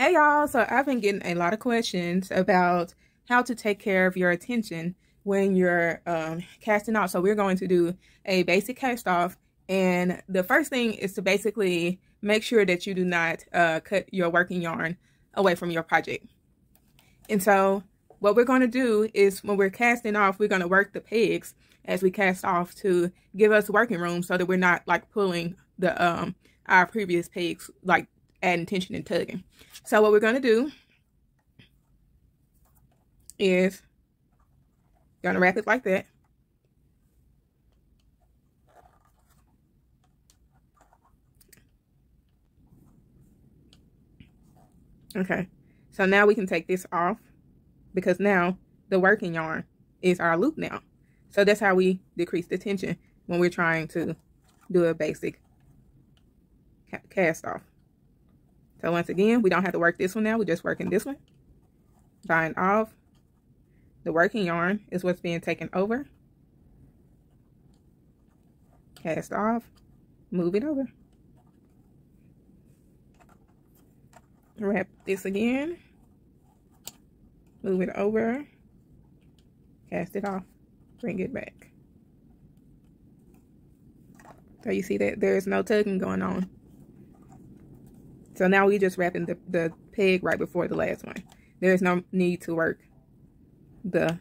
Hey y'all, so I've been getting a lot of questions about how to take care of your attention when you're casting off. So we're going to do a basic cast off, and the first thing is to basically make sure that you do not cut your working yarn away from your project. And so what we're going to do is when we're casting off, we're going to work the pegs as we cast off to give us working room so that we're not like pulling the our previous pegs, like adding tension and tugging. So what we're going to do is going to wrap it like that. Okay, so now we can take this off because now the working yarn is our loop now. So that's how we decrease the tension when we're trying to do a basic cast off. So once again, we don't have to work this one now. We're just working this one. Bind off. The working yarn is what's being taken over. Cast off. Move it over. Wrap this again. Move it over. Cast it off. Bring it back. So you see that there's no tugging going on. So now we're just wrapping the peg right before the last one. There's no need to work the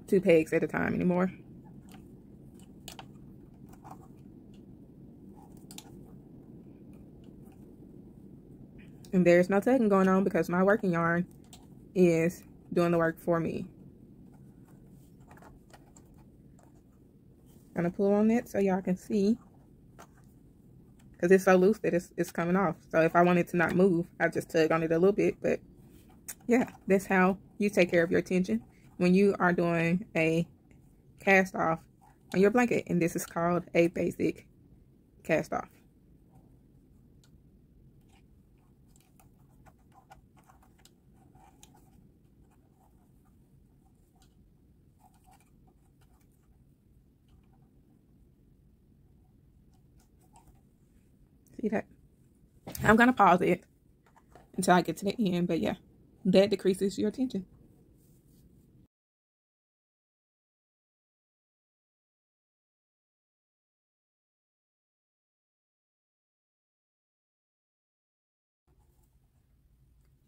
2 pegs at a time anymore. And there's no tugging going on because my working yarn is doing the work for me. Gonna pull on it so y'all can see, because it's so loose that it's coming off. So if I wanted to not move, I just tug on it a little bit. But yeah, that's how you take care of your tension when you are doing a cast off on your blanket. And this is called a basic cast off. See that? I'm gonna pause it until I get to the end, but yeah, that decreases your tension.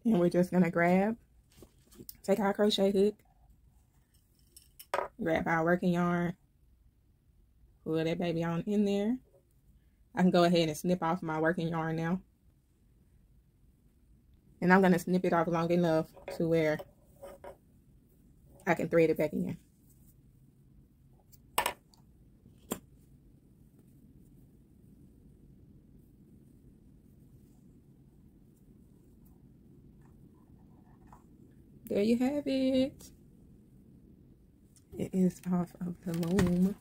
And we're just gonna take our crochet hook, grab our working yarn, pull that baby on in there. I can go ahead and snip off my working yarn now. And I'm going to snip it off long enough to where I can thread it back in. There you have it. It is off of the loom.